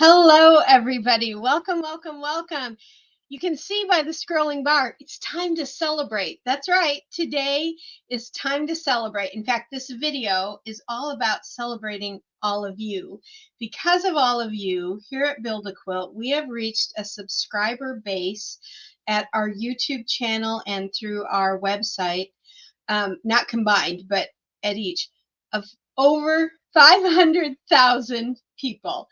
Hello, everybody. Welcome, welcome, welcome. You can see by the scrolling bar, it's time to celebrate. That's right. Today is time to celebrate. In fact, this video is all about celebrating all of you. Because of all of you, here at Build a Quilt, we have reached a subscriber base at our YouTube channel and through our website, not combined, but at each, of over 500,000 people.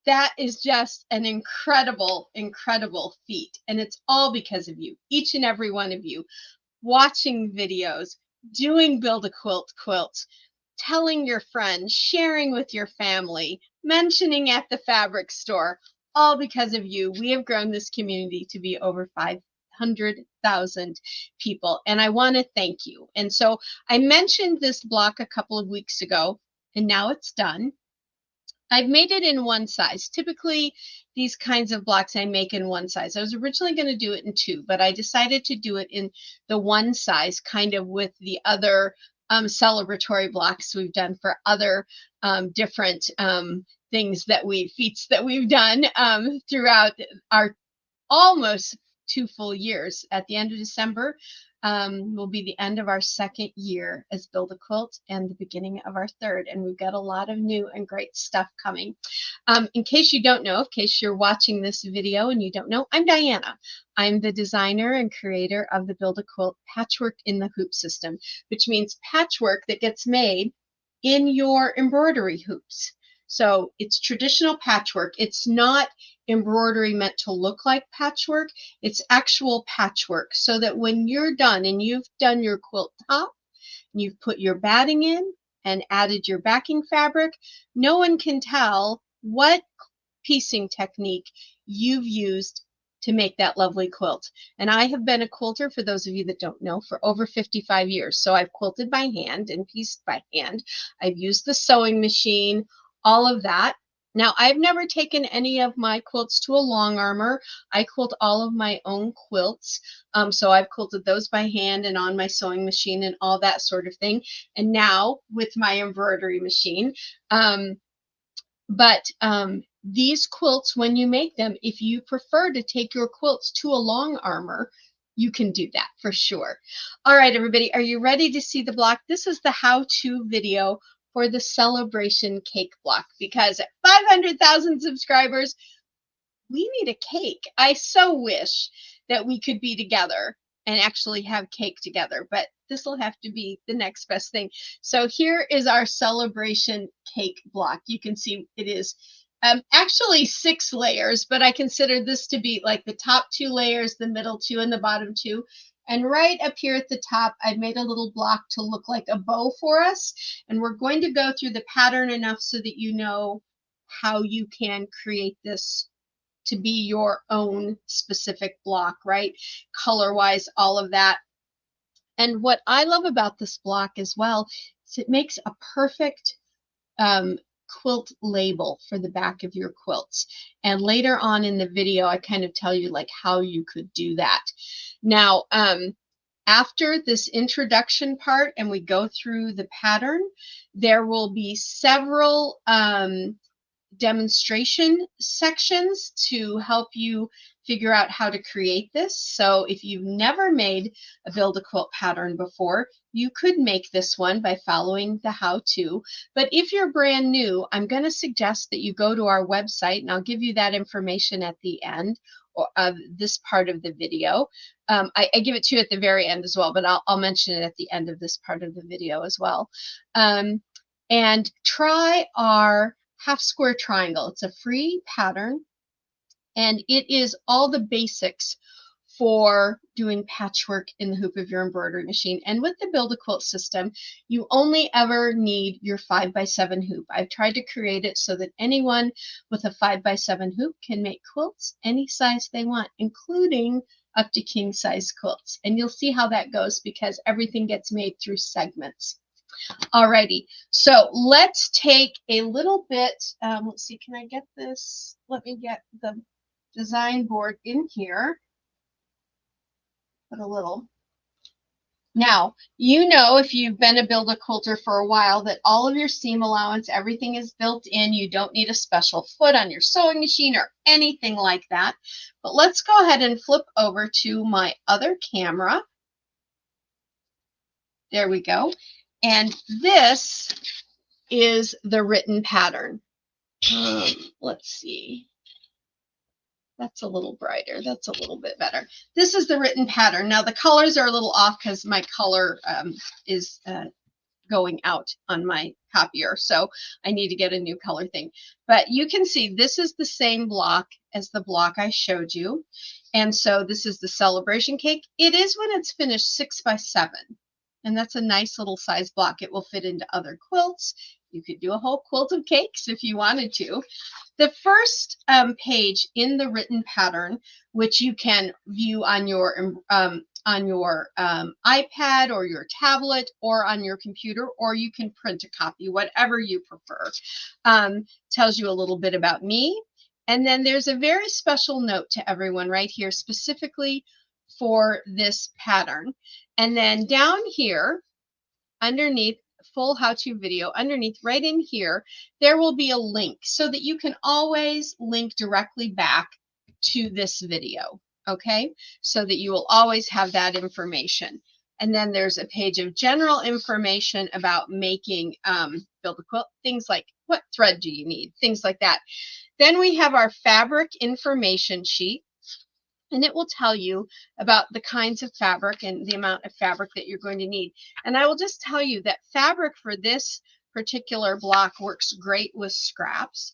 That is just an incredible, incredible feat. And it's all because of you, each and every one of you, watching videos, doing Build a Quilt quilts, telling your friends, sharing with your family, mentioning at the fabric store, all because of you. We have grown this community to be over 500,000 people. And I want to thank you. And so I mentioned this block a couple of weeks ago, and now it's done. I've made it in one size. Typically, these kinds of blocks I make in one size. I was originally going to do it in two, but I decided to do it in the one size, kind of with the other celebratory blocks we've done for other different feats that we've done throughout our almost 2 full years. At the end of December will be the end of our second year as Build a Quilt and the beginning of our third. And we've got a lot of new and great stuff coming. In case you don't know, in case you're watching this video and you don't know, I'm Diana. I'm the designer and creator of the Build a Quilt Patchwork in the Hoop system, which means patchwork that gets made in your embroidery hoops. So it's traditional patchwork. It's not embroidery meant to look like patchwork. It's actual patchwork, so that when you're done and you've done your quilt top, and you've put your batting in and added your backing fabric, no one can tell what piecing technique you've used to make that lovely quilt. And I have been a quilter, for those of you that don't know, for over 55 years. So I've quilted by hand and pieced by hand. I've used the sewing machine, all of that. Now, I've never taken any of my quilts to a long armor. I quilt all of my own quilts. So I've quilted those by hand and on my sewing machine and all that sort of thing. And now with my embroidery machine. These quilts, when you make them, if you prefer to take your quilts to a long armor, you can do that for sure. All right, everybody, are you ready to see the block? This is the how-to video for the celebration cake block, because at 500,000 subscribers, we need a cake. I so wish that we could be together and actually have cake together, but this will have to be the next best thing. So here is our celebration cake block. You can see it is actually 6 layers, but I consider this to be like the top 2 layers, the middle 2, and the bottom 2. And right up here at the top, I've made a little block to look like a bow for us. And we're going to go through the pattern enough so that you know how you can create this to be your own specific block, right? Color-wise, all of that. And what I love about this block as well is it makes a perfect quilt label for the back of your quilts. And later on in the video, I kind of tell you like how you could do that. Now, after this introduction part and we go through the pattern, there will be several demonstration sections to help you figure out how to create this. So if you've never made a Build a Quilt pattern before, you could make this one by following the how-to. But if you're brand new, I'm going to suggest that you go to our website, and I'll give you that information at the end of this part of the video. I give it to you at the very end as well, but I'll mention it at the end of this part of the video as well. And try our half square triangle. It's a free pattern, and it is all the basics for doing patchwork in the hoop of your embroidery machine. And with the Build a Quilt system, you only ever need your 5x7 hoop. I've tried to create it so that anyone with a 5x7 hoop can make quilts any size they want, including up to king size quilts. And you'll see how that goes because everything gets made through segments. Alrighty, so let's take a little bit, let's see, can I get this? Let me get the design board in here. Put a little Now, you know, if you've been a Build-A-Quilter for a while, that all of your seam allowance, everything is built in. You don't need a special foot on your sewing machine or anything like that. But let's go ahead and flip over to my other camera. There we go. And this is the written pattern. Let's see. That's a little brighter. That's a little bit better. This is the written pattern. Now the colors are a little off because my color is going out on my copier. So I need to get a new color thing. But you can see this is the same block as the block I showed you. And so this is the celebration cake. It is when it's finished 6 by 7. And that's a nice little size block. It will fit into other quilts. You could do a whole quilt of cakes if you wanted to. The first page in the written pattern, which you can view on your iPad or your tablet or on your computer, or you can print a copy, whatever you prefer, tells you a little bit about me. And then there's a very special note to everyone right here, specifically for this pattern. And then down here, underneath full how-to video, underneath right in here, there will be a link so that you can always link directly back to this video, okay? So that you will always have that information. And then there's a page of general information about making Build-A-Quilt, things like what thread do you need, things like that. Then we have our fabric information sheet. And it will tell you about the kinds of fabric and the amount of fabric that you're going to need. And I will just tell you that fabric for this particular block works great with scraps.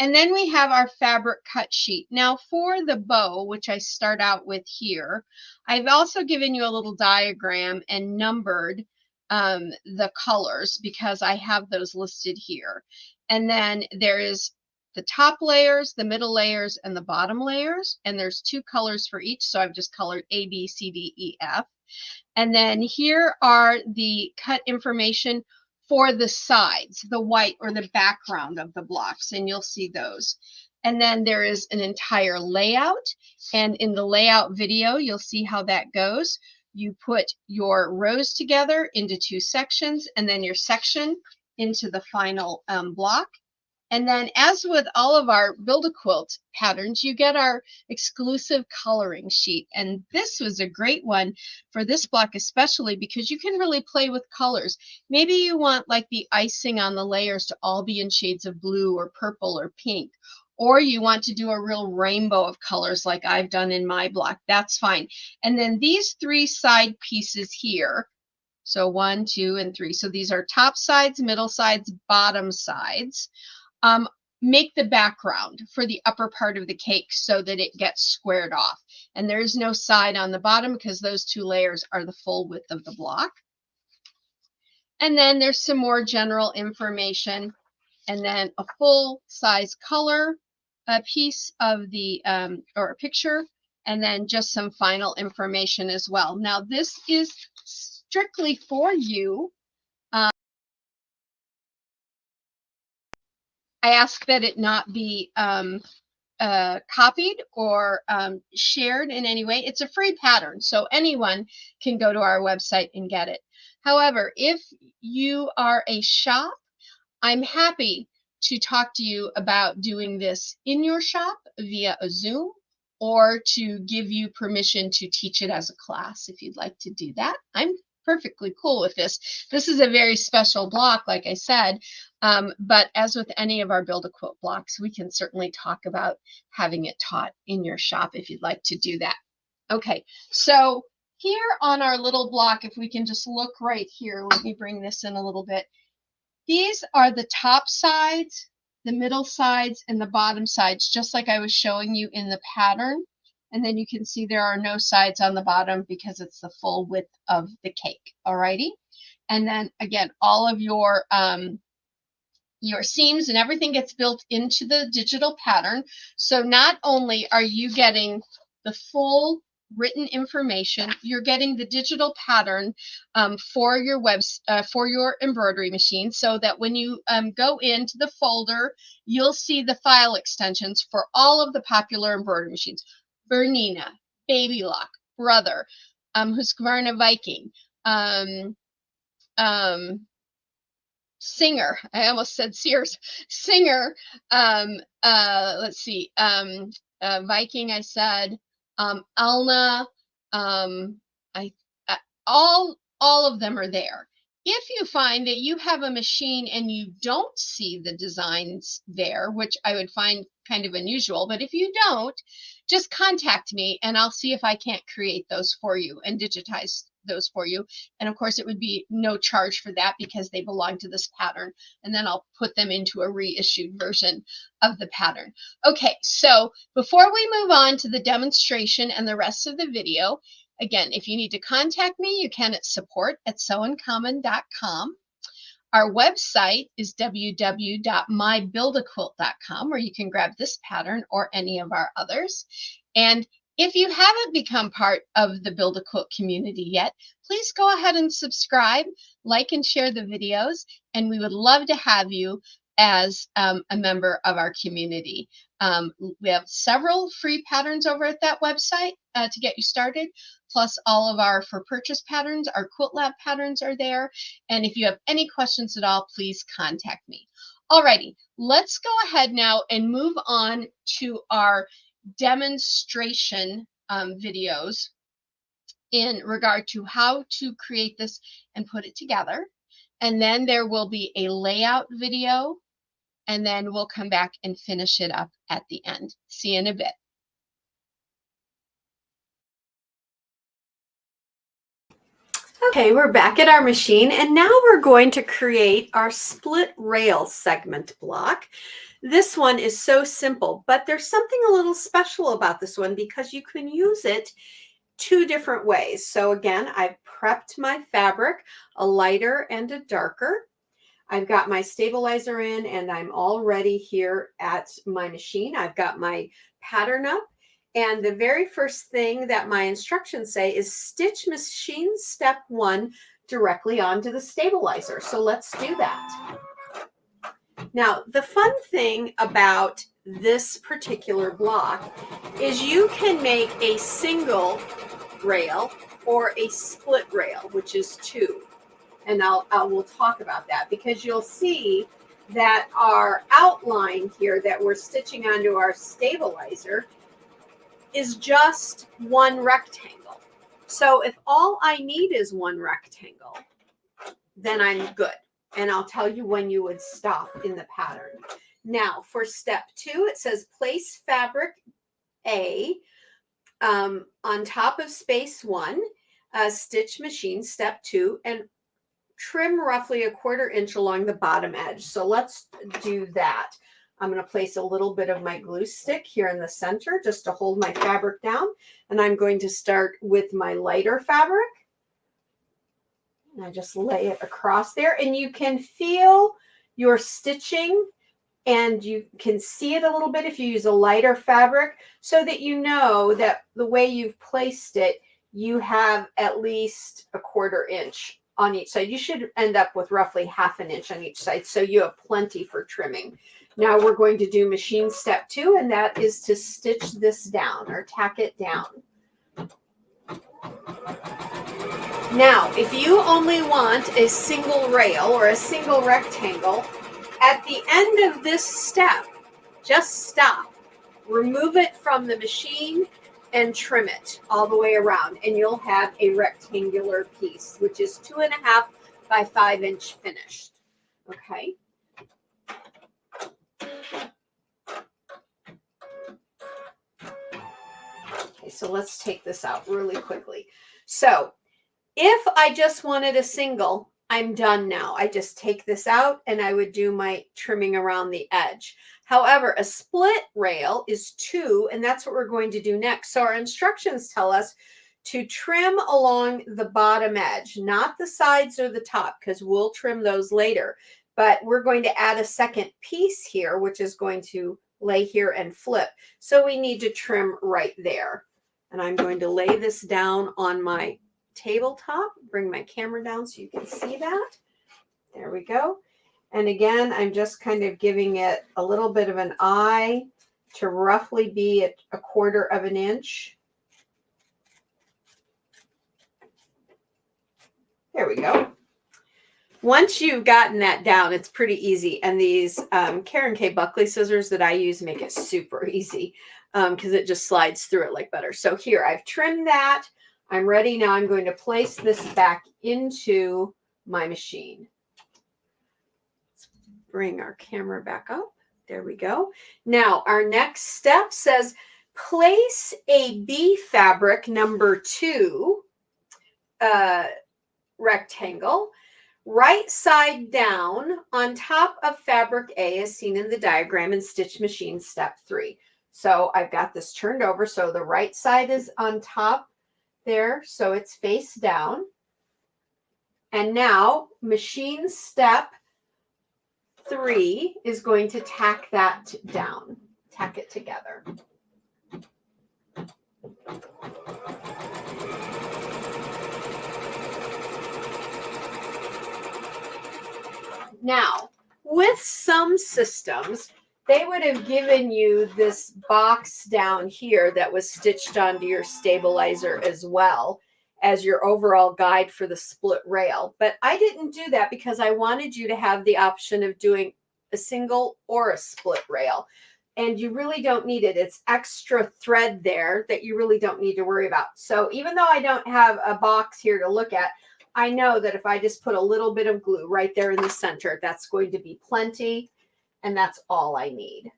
And then we have our fabric cut sheet. Now for the bow, which I start out with here, I've also given you a little diagram and numbered the colors because I have those listed here. And then there is the top layers, the middle layers, and the bottom layers. And there's 2 colors for each. So I've just colored A, B, C, D, E, F. And then here are the cut information for the sides, the white or the background of the blocks. And you'll see those. And then there is an entire layout. And in the layout video, you'll see how that goes. You put your rows together into 2 sections, and then your section into the final block. And then, as with all of our Build-A-Quilt patterns, you get our exclusive coloring sheet. And this was a great one for this block, especially because you can really play with colors. Maybe you want like the icing on the layers to all be in shades of blue or purple or pink. Or you want to do a real rainbow of colors like I've done in my block. That's fine. And then these 3 side pieces here. So 1, 2, and 3. So these are top sides, middle sides, bottom sides. Make the background for the upper part of the cake so that it gets squared off. And there's no side on the bottom because those 2 layers are the full width of the block. And then there's some more general information, and then a full size color piece of the or a picture, and then just some final information as well. Now this is strictly for you. I ask that it not be copied or shared in any way. It's a free pattern, so anyone can go to our website and get it. However, if you are a shop, I'm happy to talk to you about doing this in your shop via a Zoom, or to give you permission to teach it as a class if you'd like to do that. I'm perfectly cool with this. This is a very special block, like I said, but as with any of our Build-A-Quilt blocks, we can certainly talk about having it taught in your shop if you'd like to do that. Okay, so here on our little block, if we can just look right here, let me bring this in a little bit. These are the top sides, the middle sides, and the bottom sides, just like I was showing you in the pattern. And then you can see there are no sides on the bottom because it's the full width of the cake. Alrighty. And then again, all of your seams and everything gets built into the digital pattern. So not only are you getting the full written information, you're getting the digital pattern for your embroidery machine, so that when you go into the folder, you'll see the file extensions for all of the popular embroidery machines: Bernina, Baby Lock, Brother, Husqvarna Viking, um, Singer. I almost said Sears. Singer. Let's see. Viking. I said. Elna. Um, I. All of them are there. If you find that you have a machine and you don't see the designs there, which I would find kind of unusual, but if you don't, just contact me and I'll see if I can't create those for you and digitize those for you. And of course, it would be no charge for that because they belong to this pattern. And then I'll put them into a reissued version of the pattern. Okay, so before we move on to the demonstration and the rest of the video, again, if you need to contact me, you can at support@sewincommon.com. Our website is www.mybuildaquilt.com, where you can grab this pattern or any of our others. And if you haven't become part of the Build a Quilt community yet, please go ahead and subscribe, like and share the videos, and we would love to have you as a member of our community. We have several free patterns over at that website to get you started, plus all of our for purchase patterns. Our Quilt Lab patterns are there. And if you have any questions at all, please contact me. Alrighty, let's go ahead now and move on to our demonstration videos in regard to how to create this and put it together. And then there will be a layout video, and then we'll come back and finish it up at the end. See you in a bit. Okay, we're back at our machine, and now we're going to create our split rail segment block. This one is so simple, but there's something a little special about this one because you can use it two different ways. So again, I've prepped my fabric, a lighter and a darker. I've got my stabilizer in and I'm all ready here at my machine. I've got my pattern up. And the very first thing that my instructions say is stitch machine step 1 directly onto the stabilizer. So let's do that. Now, the fun thing about this particular block is you can make a single rail or a split rail, which is 2. And we'll talk about that because you'll see that our outline here that we're stitching onto our stabilizer is just one rectangle. So if all I need is one rectangle, then I'm good. And I'll tell you when you would stop in the pattern. Now for step 2, it says place fabric A on top of space 1, stitch machine step 2, and trim roughly 1/4 inch along the bottom edge. So let's do that. I'm going to place a little bit of my glue stick here in the center just to hold my fabric down. And I'm going to start with my lighter fabric. And I just lay it across there. And you can feel your stitching and you can see it a little bit if you use a lighter fabric so that you know that the way you've placed it, you have at least 1/4 inch on each side. You should end up with roughly 1/2 inch on each side, so you have plenty for trimming. Now we're going to do machine step 2, and that is to stitch this down or tack it down. Now, if you only want a single rail or a single rectangle, at the end of this step, just stop, remove it from the machine, and trim it all the way around, and you'll have a rectangular piece, which is 2.5 by 5 inch finished. Okay. Okay, so let's take this out really quickly. So if I just wanted a single, I'm done now. I just take this out and I would do my trimming around the edge. However, a split rail is 2, and that's what we're going to do next. So our instructions tell us to trim along the bottom edge, not the sides or the top, because we'll trim those later. But we're going to add a second piece here, which is going to lay here and flip. So we need to trim right there. And I'm going to lay this down on my tabletop, bring my camera down so you can see that. There we go. And again, I'm just kind of giving it a little bit of an eye to roughly be at 1/4 inch. There we go. Once you've gotten that down, it's pretty easy. And these Karen K. Buckley scissors that I use make it super easy because it just slides through it like butter. So here, I've trimmed that. I'm ready. Now I'm going to place this back into my machine. Let's bring our camera back up. There we go. Now, our next step says place a B fabric number 2 rectangle right side down on top of fabric A as seen in the diagram in stitch machine step 3. So I've got this turned over so the right side is on top there, so it's face down. And now machine step 3 is going to tack that down, tack it together. Now, with some systems, they would have given you this box down here that was stitched onto your stabilizer as well as your overall guide for the split rail. But I didn't do that because I wanted you to have the option of doing a single or a split rail. And you really don't need it. It's extra thread there that you really don't need to worry about. So even though I don't have a box here to look at, I know that if I just put a little bit of glue right there in the center, that's going to be plenty, and that's all I need.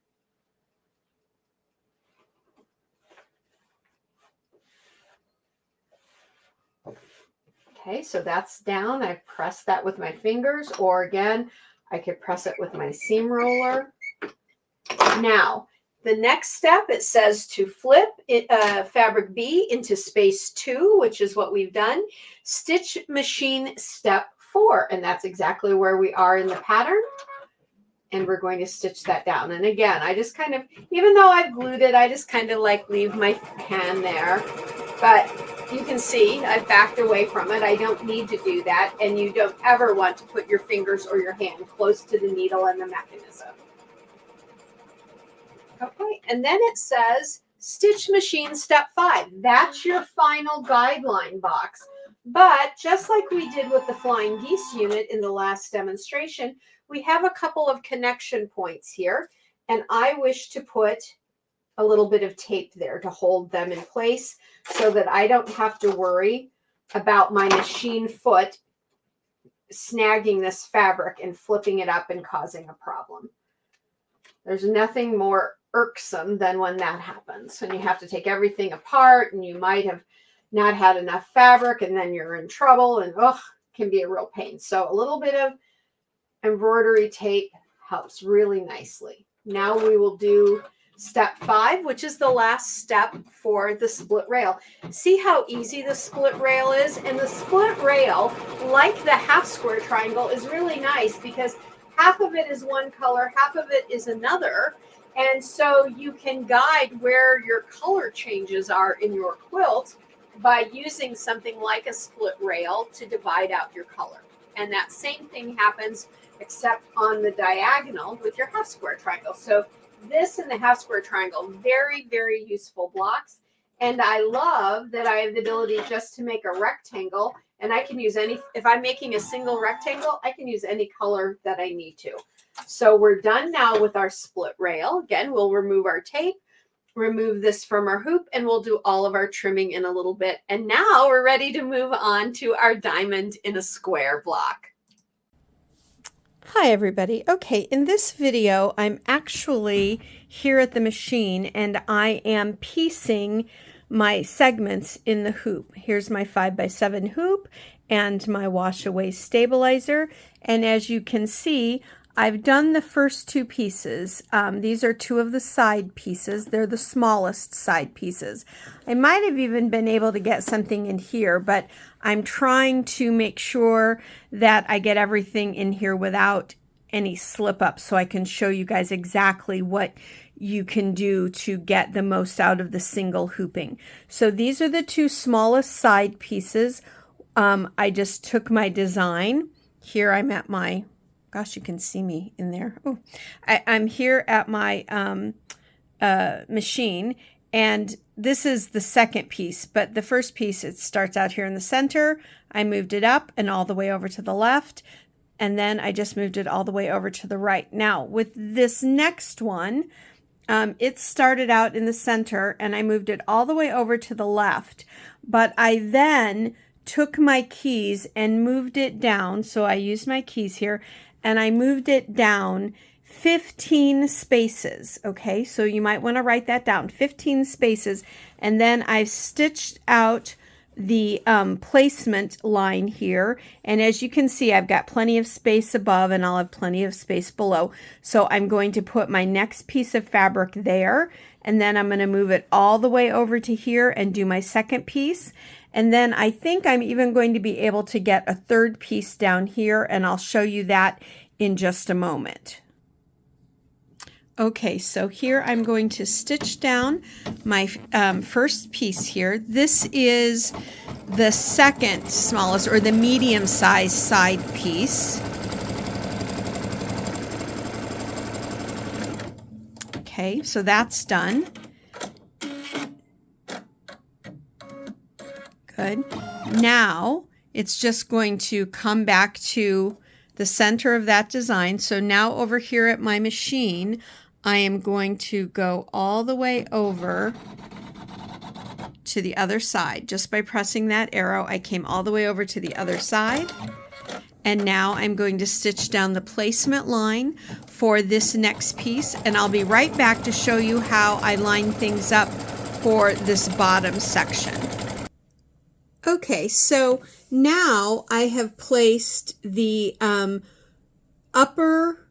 Okay, so that's down. I press that with my fingers, or again, I could press it with my seam roller. Now, the next step, it says to flip fabric B into space 2, which is what we've done. Stitch machine step 4, and that's exactly where we are in the pattern. And we're going to stitch that down. And again, I just kind of, even though I've glued it, I just kind of like leave my hand there. But you can see I've backed away from it. I don't need to do that. And you don't ever want to put your fingers or your hand close to the needle and the mechanism. Okay, and then it says stitch machine step 5. That's your final guideline box. But just like we did with the flying geese unit in the last demonstration, we have a couple of connection points here, and I wish to put a little bit of tape there to hold them in place so that I don't have to worry about my machine foot snagging this fabric and flipping it up and causing a problem. There's nothing more irksome than when that happens, and you have to take everything apart and you might have not had enough fabric and then you're in trouble, and can be a real pain. So a little bit of embroidery tape helps really nicely. Now we will do step 5, which is the last step for the split rail. See how easy the split rail is? And the split rail, like the half square triangle, is really nice because half of it is one color, half of it is another. And so you can guide where your color changes are in your quilt by using something like a split rail to divide out your color. And that same thing happens except on the diagonal with your half square triangle. So this and the half square triangle, very, very useful blocks. And I love that I have the ability just to make a rectangle, and I can use any, if I'm making a single rectangle, I can use any color that I need to. So we're done now with our split rail. Again, we'll remove our tape, remove this from our hoop, and we'll do all of our trimming in a little bit. And now we're ready to move on to our diamond in a square block. Hi everybody. Okay, in this video I'm actually here at the machine and I am piecing my segments in the hoop. Here's my 5x7 hoop and my wash away stabilizer, and as you can see I've done the first 2 pieces. These are 2 of the side pieces. They're the smallest side pieces. I might have even been able to get something in here, but I'm trying to make sure that I get everything in here without any slip up so I can show you guys exactly what you can do to get the most out of the single hooping. So these are the 2 smallest side pieces. I just took my design. Here I'm at my, gosh, you can see me in there. I'm here at my machine, and this is the second piece, but the first piece, it starts out here in the center. I moved it up and all the way over to the left, and then I just moved it all the way over to the right. Now, with this next one, it started out in the center, and I moved it all the way over to the left, but I then took my keys and moved it down. So I used my keys here, and I moved it down 15 spaces. Okay, so you might want to write that down, 15 spaces. And then I've stitched out the placement line here. And as you can see, I've got plenty of space above and I'll have plenty of space below. So I'm going to put my next piece of fabric there. And then I'm going to move it all the way over to here and do my second piece. And then I think I'm even going to be able to get a third piece down here, and I'll show you that in just a moment. Okay, so here I'm going to stitch down my first piece here. This is the second smallest, or the medium-sized side piece. Okay, so that's done. Good. Now it's just going to come back to the center of that design. So now over here at my machine, I am going to go all the way over to the other side. Just by pressing that arrow, I came all the way over to the other side. And now I'm going to stitch down the placement line for this next piece. And I'll be right back to show you how I line things up for this bottom section. Okay, so now I have placed the upper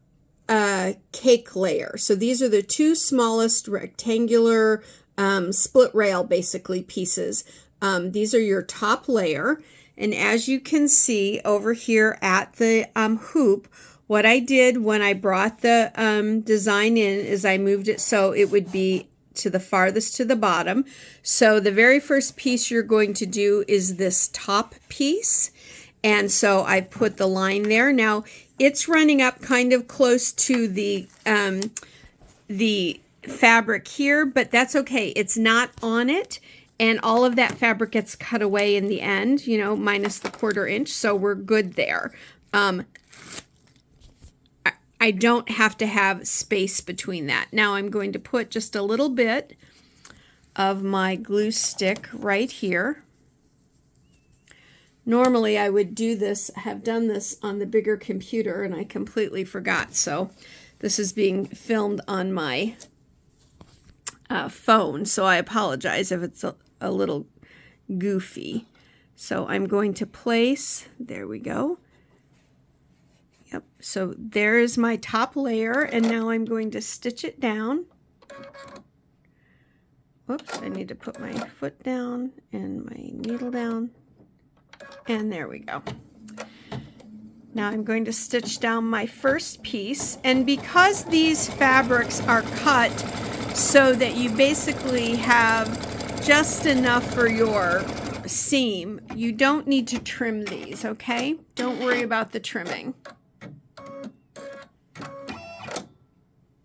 cake layer. So these are the two smallest rectangular split rail basically pieces. These are your top layer. And as you can see over here at the hoop, what I did when I brought the design in is I moved it so it would be to the farthest to the bottom. So the very first piece you're going to do is this top piece. And so I put the line there. Now it's running up kind of close to the fabric here, but that's okay. It's not on it. And all of that fabric gets cut away in the end, you know, minus the 1/4 inch. So we're good there. I don't have to have space between that. Now I'm going to put just a little bit of my glue stick right here. Normally I would do this, have done this on the bigger computer, and I completely forgot. So this is being filmed on my phone, so I apologize if it's a little goofy. So I'm going to place, there we go. Yep, so there is my top layer, and now I'm going to stitch it down. Whoops, I need to put my foot down and my needle down. And there we go. Now I'm going to stitch down my first piece, and because these fabrics are cut so that you basically have just enough for your seam, you don't need to trim these, okay? Don't worry about the trimming.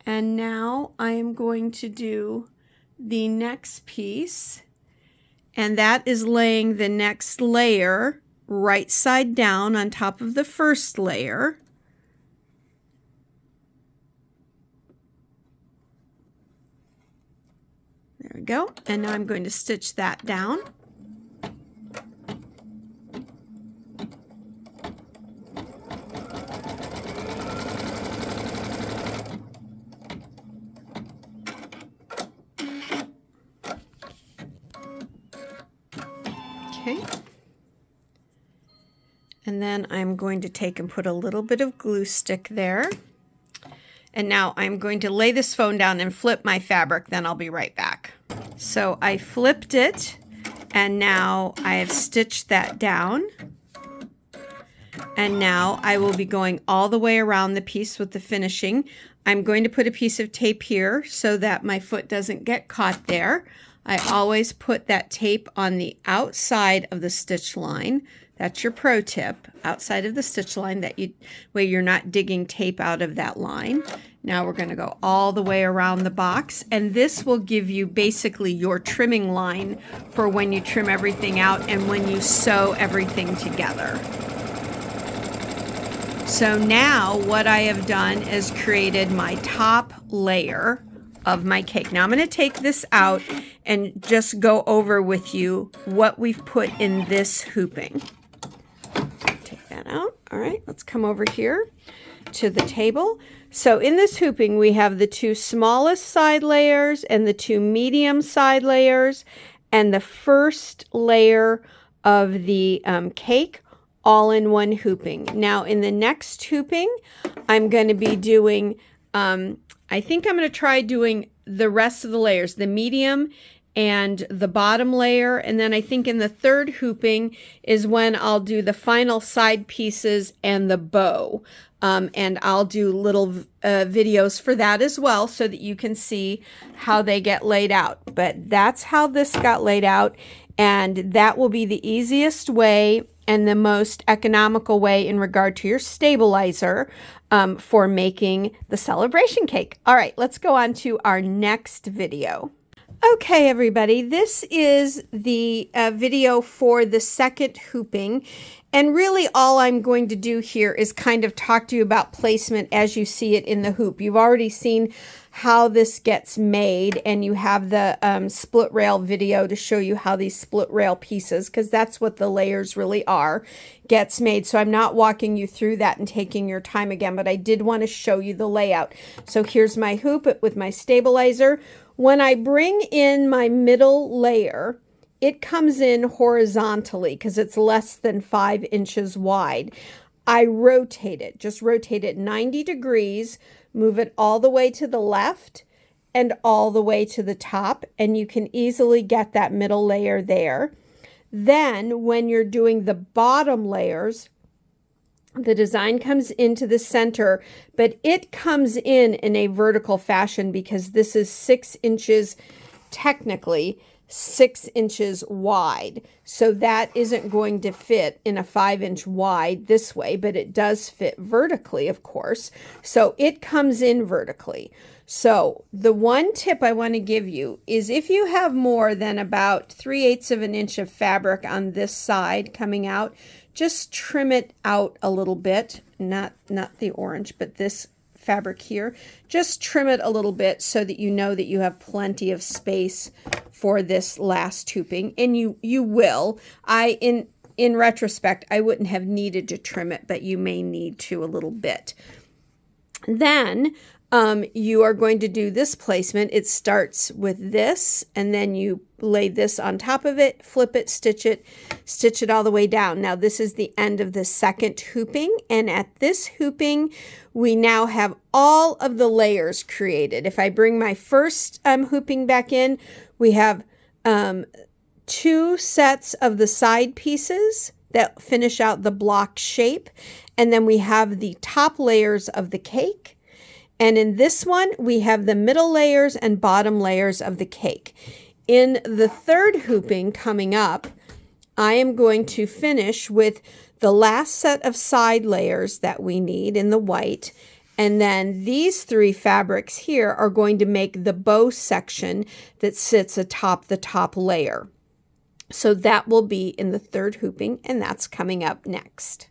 And now I am going to do the next piece, and that is laying the next layer right side down on top of the first layer. There we go. And now I'm going to stitch that down. Okay. And then I'm going to take and put a little bit of glue stick there. And now I'm going to lay this phone down and flip my fabric, then I'll be right back. So I flipped it, and now I have stitched that down. And now I will be going all the way around the piece with the finishing. I'm going to put a piece of tape here so that my foot doesn't get caught there. I always put that tape on the outside of the stitch line. That's your pro tip, outside of the stitch line, that way you're not digging tape out of that line. Now we're going to go all the way around the box, and this will give you basically your trimming line for when you trim everything out and when you sew everything together. So now what I have done is created my top layer of my cake. Now I'm going to take this out and just go over with you what we've put in this hooping. Take that out. All right, let's come over here to the table. So in this hooping, we have the two smallest side layers and the two medium side layers and the first layer of the cake all in one hooping. Now in the next hooping, I'm going to be doing, I think I'm going to try doing the rest of the layers, the medium and the bottom layer. And then I think in the third hooping is when I'll do the final side pieces and the bow. And I'll do little videos for that as well so that you can see how they get laid out. But that's how this got laid out. And that will be the easiest way and the most economical way in regard to your stabilizer for making the celebration cake. All right, let's go on to our next video. Okay, everybody, this is the video for the second hooping. And really all I'm going to do here is kind of talk to you about placement as you see it in the hoop. You've already seen how this gets made, and you have the split rail video to show you how these split rail pieces, because that's what the layers really are, gets made. So I'm not walking you through that and taking your time again, but I did want to show you the layout. So here's my hoop with my stabilizer. When I bring in my middle layer, it comes in horizontally because it's less than 5 inches wide. I rotate it, just rotate it 90 degrees, move it all the way to the left and all the way to the top, and you can easily get that middle layer there. Then when you're doing the bottom layers, the design comes into the center, but it comes in a vertical fashion because this is 6 inches, technically 6 inches wide. So that isn't going to fit in a 5-inch wide this way, but it does fit vertically, of course. So it comes in vertically. So the one tip I want to give you is if you have more than about 3/8 of an inch of fabric on this side coming out, just trim it out a little bit, not the orange, but this fabric here. Just trim it a little bit so that you know that you have plenty of space for this last hooping, and you will. In retrospect, I wouldn't have needed to trim it, but you may need to a little bit. Then you are going to do this placement. It starts with this, and then you lay this on top of it, flip it, stitch it all the way down. Now this is the end of the second hooping, and at this hooping, we now have all of the layers created. If I bring my first hooping back in, we have 2 sets of the side pieces that finish out the block shape, and then we have the top layers of the cake. And in this one, we have the middle layers and bottom layers of the cake. In the third hooping coming up, I am going to finish with the last set of side layers that we need in the white. And then these 3 fabrics here are going to make the bow section that sits atop the top layer. So that will be in the third hooping, and that's coming up next.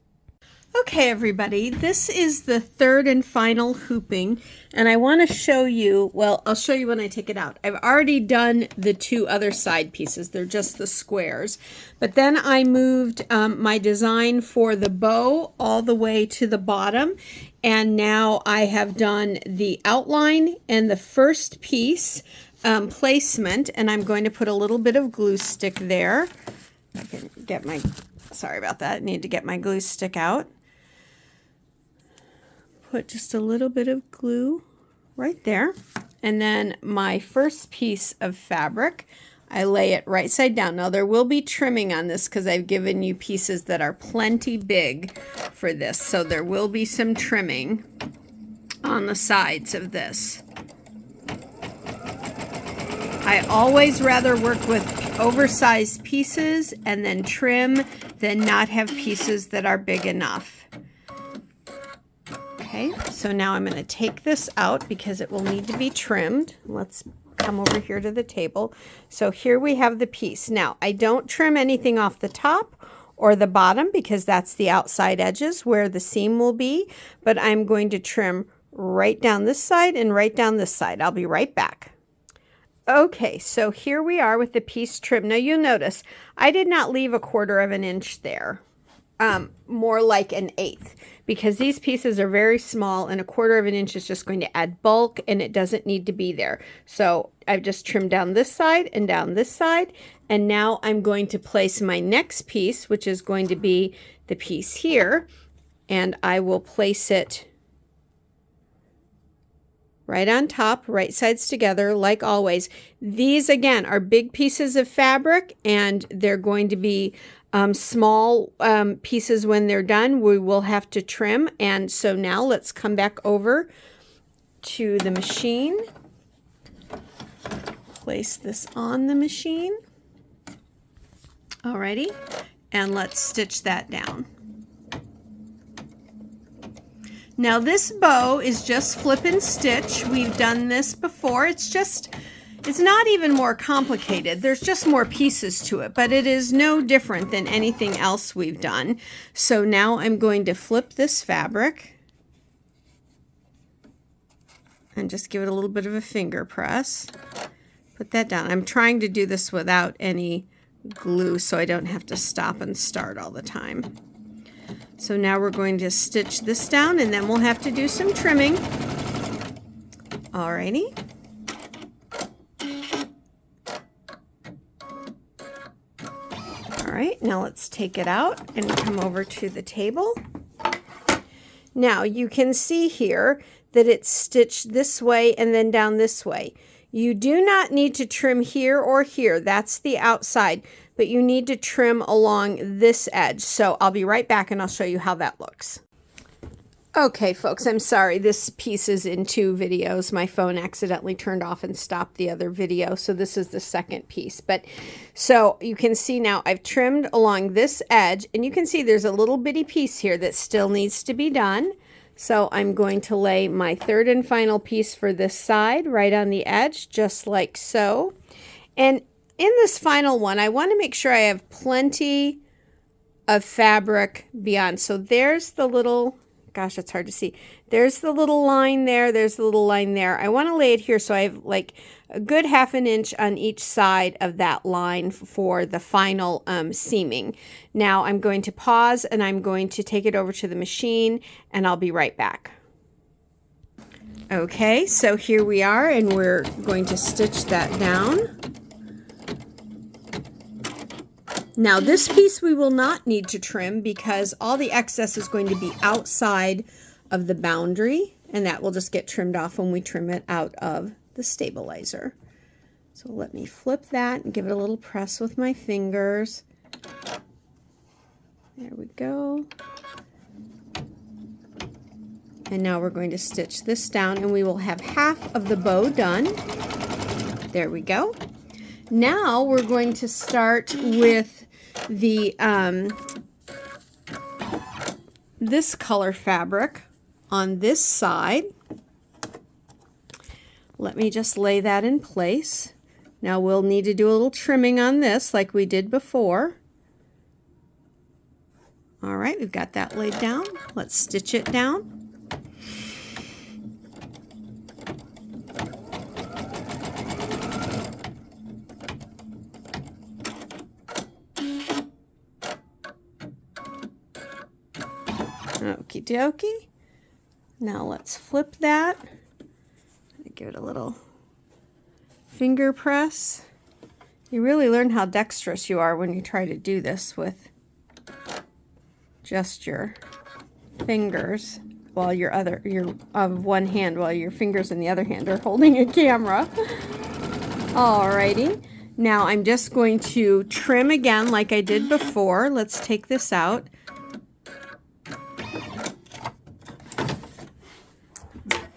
Okay, everybody, this is the third and final hooping, and I want to show you, well, I'll show you when I take it out. I've already done the 2 other side pieces. They're just the squares. But then I moved my design for the bow all the way to the bottom, and now I have done the outline and the first piece placement, and I'm going to put a little bit of glue stick there. I can get my, sorry about that, I need to get my glue stick out. Put just a little bit of glue right there. And then my first piece of fabric, I lay it right side down. Now there will be trimming on this because I've given you pieces that are plenty big for this. So there will be some trimming on the sides of this. I always rather work with oversized pieces and then trim than not have pieces that are big enough. Okay, so now I'm going to take this out because it will need to be trimmed. Let's come over here to the table. So here we have the piece. Now, I don't trim anything off the top or the bottom because that's the outside edges where the seam will be, but I'm going to trim right down this side and right down this side. I'll be right back. Okay, so here we are with the piece trimmed. Now you'll notice I did not leave a 1/4 of an inch there, more like an 1/8, because these pieces are very small and a 1/4 of an inch is just going to add bulk and it doesn't need to be there. So I've just trimmed down this side and down this side, and now I'm going to place my next piece, which is going to be the piece here, and I will place it right on top, right sides together, like always. These, again, are big pieces of fabric, and they're going to be small pieces when they're done. We will have to trim. And so now let's come back over to the machine. Place this on the machine. Alrighty, and let's stitch that down. Now this bow is just flip and stitch. We've done this before. It's not even more complicated. There's just more pieces to it, but it is no different than anything else we've done. So now I'm going to flip this fabric and just give it a little bit of a finger press. Put that down. I'm trying to do this without any glue so I don't have to stop and start all the time. So now we're going to stitch this down, and then we'll have to do some trimming. Alrighty. Alright, now let's take it out and come over to the table. Now you can see here that it's stitched this way and then down this way. You do not need to trim here or here. That's the outside. But you need to trim along this edge. So I'll be right back and I'll show you how that looks. Okay, folks, I'm sorry. This piece is in 2 videos. My phone accidentally turned off and stopped the other video. So this is the second piece. But so you can see now I've trimmed along this edge, and you can see there's a little bitty piece here that still needs to be done. So I'm going to lay my 3rd and final piece for this side right on the edge, just like so. And in this final one, I want to make sure I have plenty of fabric beyond. So there's the little, gosh, it's hard to see. There's the little line there. There's the little line there. I want to lay it here so I have like a good 1/2 inch on each side of that line for the final seaming. Now I'm going to pause and I'm going to take it over to the machine, and I'll be right back. Okay, so here we are, and we're going to stitch that down. Now this piece we will not need to trim because all the excess is going to be outside of the boundary, and that will just get trimmed off when we trim it out of the stabilizer. So let me flip that and give it a little press with my fingers. There we go. And now we're going to stitch this down, and we will have 1/2 of the bow done. There we go. Now we're going to start with the this color fabric on this side. Let me just lay that in place. Now we'll need to do a little trimming on this like we did before. All right, we've got that laid down. Let's stitch it down. Okie dokie. Now let's flip that. Give it a little finger press. You really learn how dexterous you are when you try to do this with just your fingers while your one hand while your fingers in the other hand are holding a camera. Alrighty. Now I'm just going to trim again like I did before. Let's take this out.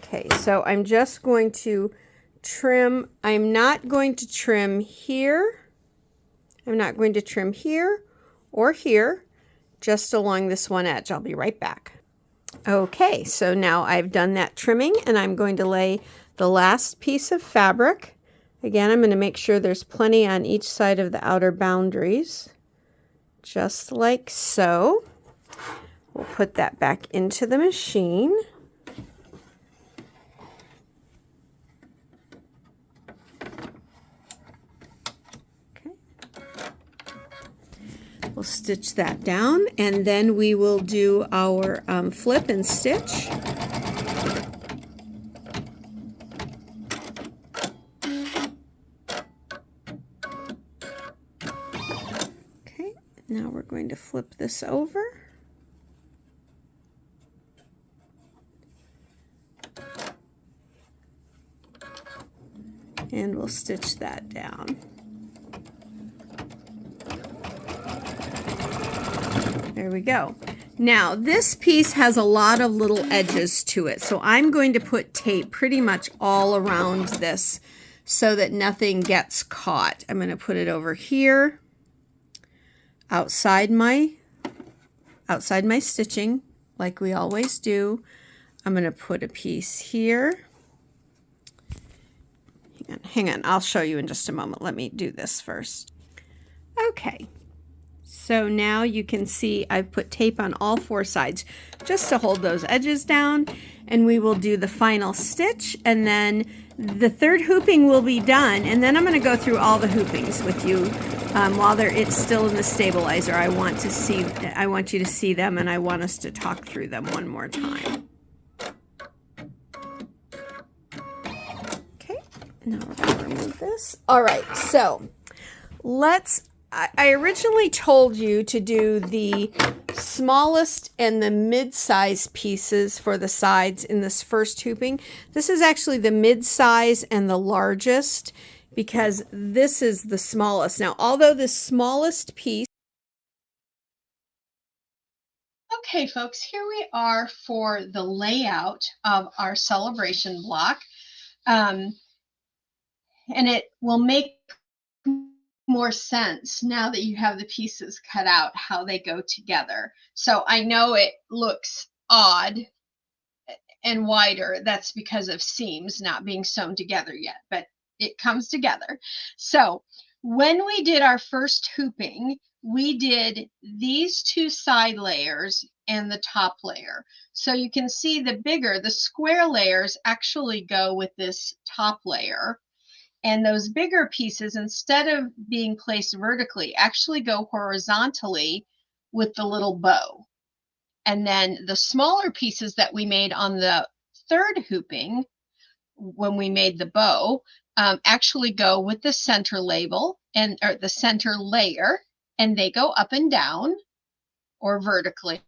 Okay, so I'm just going to trim. I'm not going to trim here. I'm not going to trim here or here, just along this one edge. I'll be right back. Okay, so now I've done that trimming and I'm going to lay the last piece of fabric. Again, I'm going to make sure there's plenty on each side of the outer boundaries, just like so. We'll put that back into the machine. We'll stitch that down and then we will do our flip and stitch. Okay, now we're going to flip this over. And we'll stitch that down. There we go. Now this piece has a lot of little edges to it, so I'm going to put tape pretty much all around this so that nothing gets caught. I'm going to put it over here outside my stitching like we always do. I'm going to put a piece here. Hang on, I'll show you in just a moment. Let me do this first. Okay. So now you can see I've put tape on all four sides just to hold those edges down, and we will do the final stitch and then the third hooping will be done, and then I'm going to go through all the hoopings with you while it's still in the stabilizer. I want you to see them, and I want us to talk through them one more time. Okay, now we're going to remove this. All right, so I originally told you to do the smallest and the mid-size pieces for the sides in this first hooping. This is actually the mid-size and the largest because this is the smallest. Now, although the smallest piece... Okay, folks, here we are for the layout of our celebration block. And it will make more sense now that you have the pieces cut out, how they go together. So I know it looks odd and wider. That's because of seams not being sewn together yet, but it comes together. So when we did our first hooping, we did these two side layers and the top layer. So you can see the square layers actually go with this top layer. And those bigger pieces, instead of being placed vertically, actually go horizontally with the little bow. And then the smaller pieces that we made on the third hooping, when we made the bow, actually go with the center label or the center layer, and they go up and down or vertically.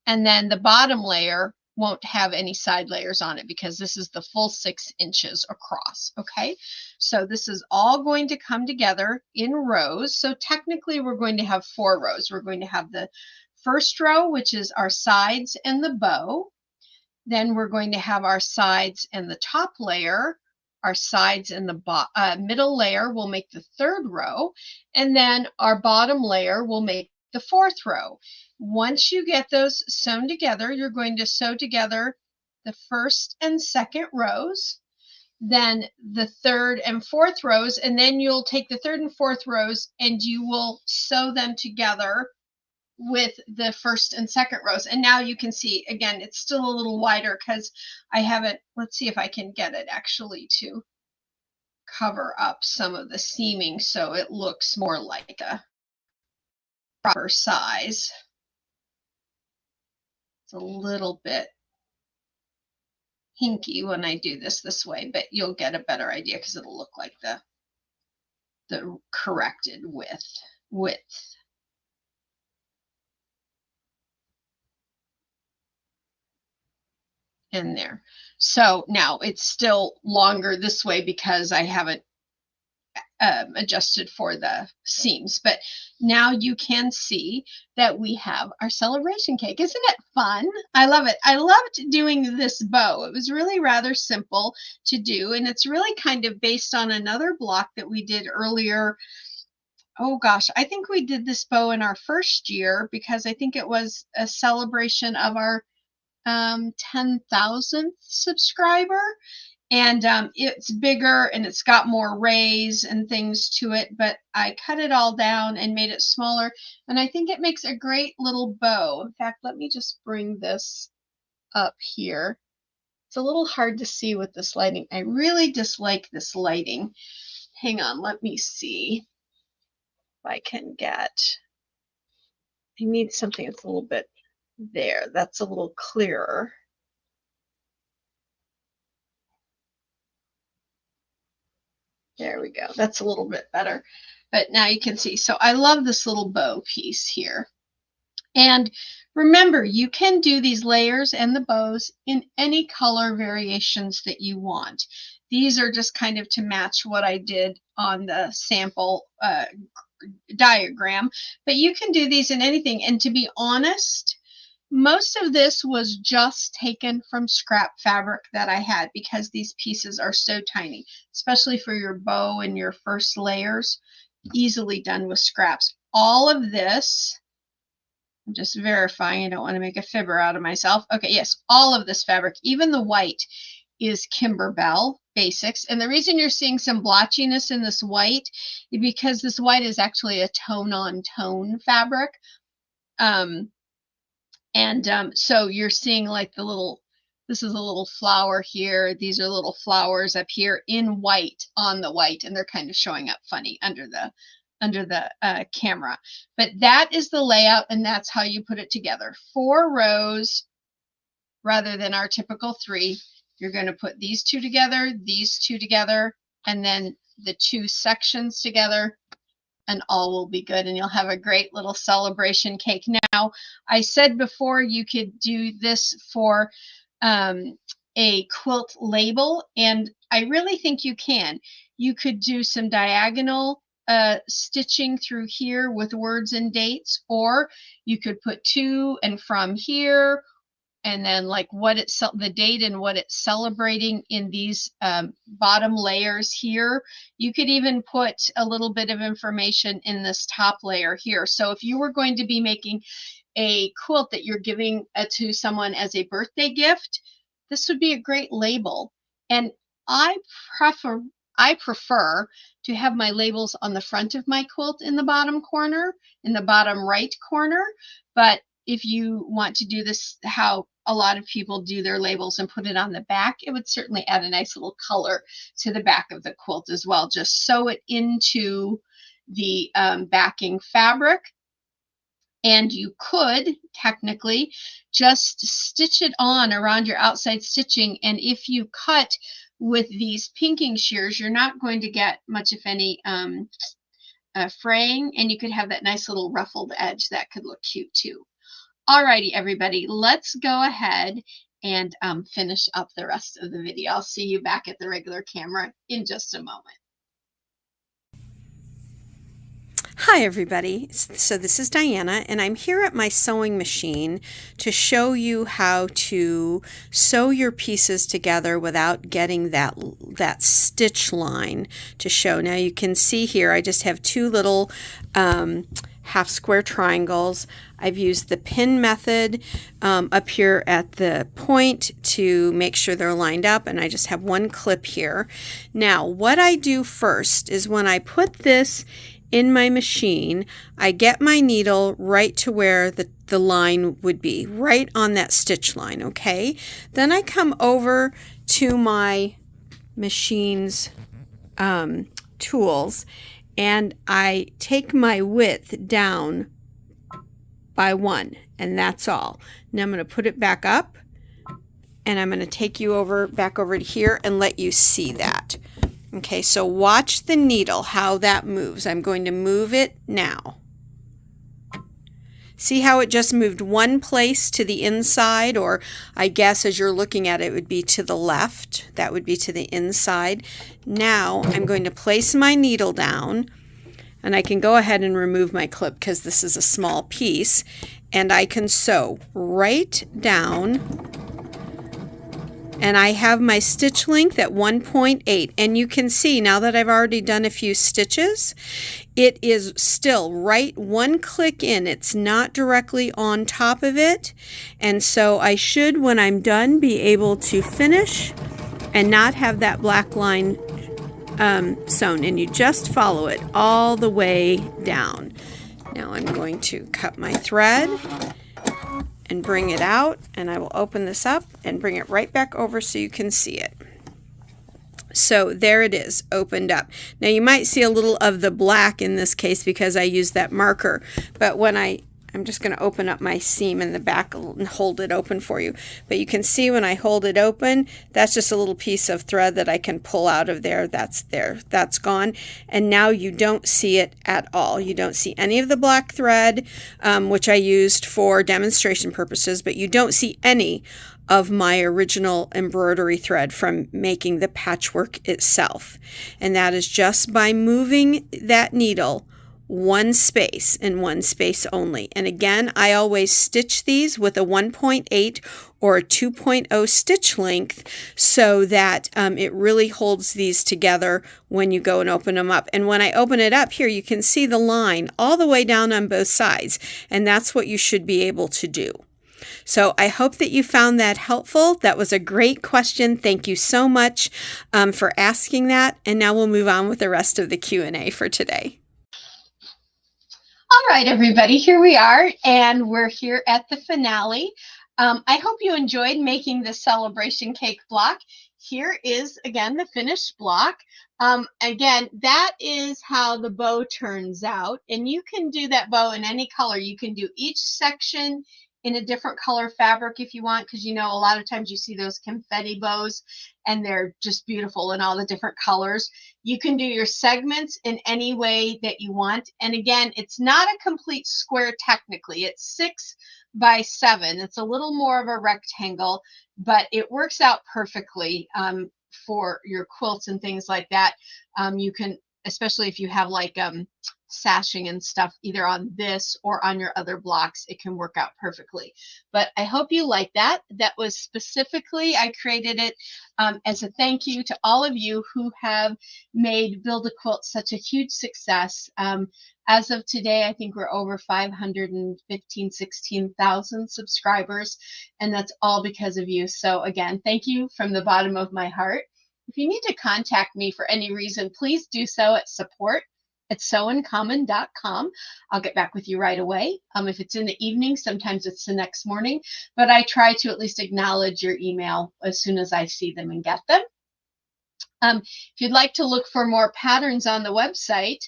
And then the bottom layer won't have any side layers on it because this is the full 6 inches across. Okay, so this is all going to come together in rows. So technically we're going to have 4 rows. We're going to have the first row, which is our sides and the bow. Then we're going to have our sides and the top layer. Our sides and the middle layer will make the third row. And then our bottom layer will make the fourth row. Once you get those sewn together, you're going to sew together the first and second rows, then the third and fourth rows, and then you'll take the third and fourth rows and you will sew them together with the first and second rows. And now you can see, again, it's still a little wider because I haven't, let's see if I can get it actually to cover up some of the seaming so it looks more like a proper size. It's a little bit hinky when I do this way, but you'll get a better idea because it'll look like the corrected width. In there. So now it's still longer this way because I haven't adjusted for the seams, but now you can see that we have our celebration cake. Isn't it fun? I love it. I loved doing this bow. It was really rather simple to do, and it's really kind of based on another block that we did earlier. Oh gosh, I think we did this bow in our first year because I think it was a celebration of our 10,000th subscriber. And it's bigger and it's got more rays and things to it, but I cut it all down and made it smaller. And I think it makes a great little bow. In fact, let me just bring this up here. It's a little hard to see with this lighting. I really dislike this lighting. Hang on, let me see if I can get, I need something that's a little bit there. That's a little clearer. There we go. That's a little bit better. But now you can see. So I love this little bow piece here. And remember, you can do these layers and the bows in any color variations that you want. These are just kind of to match what I did on the sample diagram. But you can do these in anything. And to be honest, most of this was just taken from scrap fabric that I had because these pieces are so tiny, especially for your bow and your first layers, easily done with scraps. All of this, I'm just verifying, I don't want to make a fibber out of myself. Okay, yes, all of this fabric, even the white, is Kimberbell Basics. And the reason you're seeing some blotchiness in this white is because this white is actually a tone-on-tone fabric. So you're seeing like the little, this is a little flower here. These are little flowers up here in white on the white, and they're kind of showing up funny under the camera. But that is the layout, and that's how you put it together. 4 rows rather than our typical 3. You're going to put these 2 together, these 2 together, and then the 2 sections together, and all will be good, and you'll have a great little celebration cake. Now, I said before you could do this for a quilt label, and I really think you can. You could do some diagonal stitching through here with words and dates, or you could put to and from here, and then like what it's the date and what it's celebrating in these bottom layers here. You could even put a little bit of information in this top layer here. So if you were going to be making a quilt that you're giving to someone as a birthday gift, this would be a great label. And I prefer to have my labels on the front of my quilt in the bottom corner, in the bottom right corner. But if you want to do this how a lot of people do their labels and put it on the back, it would certainly add a nice little color to the back of the quilt as well. Just sew it into the backing fabric. And you could technically just stitch it on around your outside stitching. And if you cut with these pinking shears, you're not going to get much, if any, fraying, and you could have that nice little ruffled edge that could look cute too. Alrighty, everybody, let's go ahead and finish up the rest of the video. I'll see you back at the regular camera in just a moment. Hi everybody, so this is Diana, and I'm here at my sewing machine to show you how to sew your pieces together without getting that stitch line to show. Now you can see here I just have 2 little half square triangles. I've used the pin method up here at the point to make sure they're lined up, and I just have 1 clip here. Now what I do first is when I put this in my machine, I get my needle right to where the line would be, right on that stitch line, okay? Then I come over to my machine's tools, and I take my width down by 1, and that's all. Now I'm going to put it back up, and I'm going to take you back over to here and let you see that. Okay, so watch the needle, how that moves. I'm going to move it now. See how it just moved 1 place to the inside, or I guess as you're looking at it, it would be to the left. That would be to the inside. Now I'm going to place my needle down, and I can go ahead and remove my clip because this is a small piece, and I can sew right down and I have my stitch length at 1.8, and you can see now that I've already done a few stitches, it is still right one click in. It's not directly on top of it, and so I should, when I'm done, be able to finish and not have that black line sewn, and you just follow it all the way down. Now I'm going to cut my thread and bring it out, and I will open this up and bring it right back over so you can see it. So there it is, opened up. Now you might see a little of the black in this case because I used that marker, but when I'm just going to open up my seam in the back and hold it open for you. But you can see when I hold it open, that's just a little piece of thread that I can pull out of there. That's gone. And now you don't see it at all. You don't see any of the black thread, which I used for demonstration purposes, but you don't see any of my original embroidery thread from making the patchwork itself. And that is just by moving that needle one space and one space only. And again, I always stitch these with a 1.8 or a 2.0 stitch length so that it really holds these together when you go and open them up. And when I open it up here, you can see the line all the way down on both sides, and that's what you should be able to do. So I hope that you found that helpful. That was a great question. Thank you so much for asking that. And now we'll move on with the rest of the Q&A for today. All right, everybody, here we are, and we're here at the finale. I hope you enjoyed making the celebration cake block. Here is, again, the finished block. Again, that is how the bow turns out, and you can do that bow in any color. You can do each section in a different color fabric if you want, because you know a lot of times you see those confetti bows and they're just beautiful in all the different colors. You can do your segments in any way that you want. And again, it's not a complete square technically. It's 6 by 7. It's a little more of a rectangle, but it works out perfectly for your quilts and things like that. You can, especially if you have like sashing and stuff either on this or on your other blocks, it can work out perfectly. But I hope you like that. That was specifically, I created it as a thank you to all of you who have made Build a Quilt such a huge success. As of today, I think we're over 16,000 subscribers, and that's all because of you. So again, thank you from the bottom of my heart. If you need to contact me for any reason, please do so at support@sewuncommon.com. I'll get back with you right away. If it's in the evening, sometimes it's the next morning, but I try to at least acknowledge your email as soon as I see them and get them. If you'd like to look for more patterns on the website,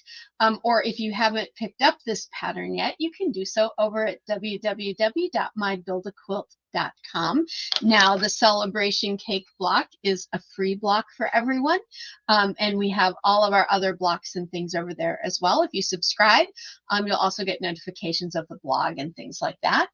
or if you haven't picked up this pattern yet, you can do so over at www.mybuildaquilt.com. Now, the celebration cake block is a free block for everyone, and we have all of our other blocks and things over there as well. If you subscribe, you'll also get notifications of the blog and things like that.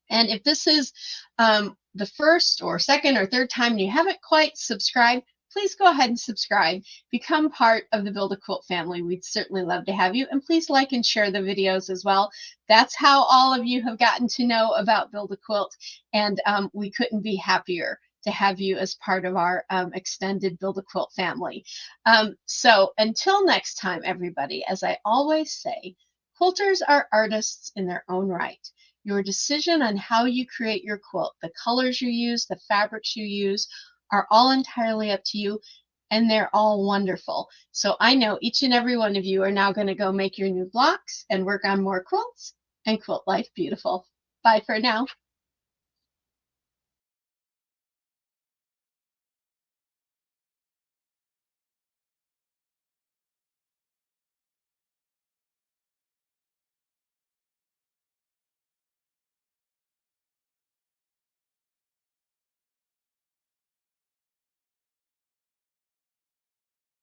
And if this is the first or second or third time you haven't quite subscribed, please go ahead and subscribe. Become part of the Build a Quilt family. We'd certainly love to have you. And please like and share the videos as well. That's how all of you have gotten to know about Build a Quilt. And we couldn't be happier to have you as part of our extended Build a Quilt family. So until next time, everybody, as I always say, quilters are artists in their own right. Your decision on how you create your quilt, the colors you use, the fabrics you use, are all entirely up to you, and they're all wonderful. So I know each and every one of you are now going to go make your new blocks and work on more quilts and quilt life beautiful. Bye for now.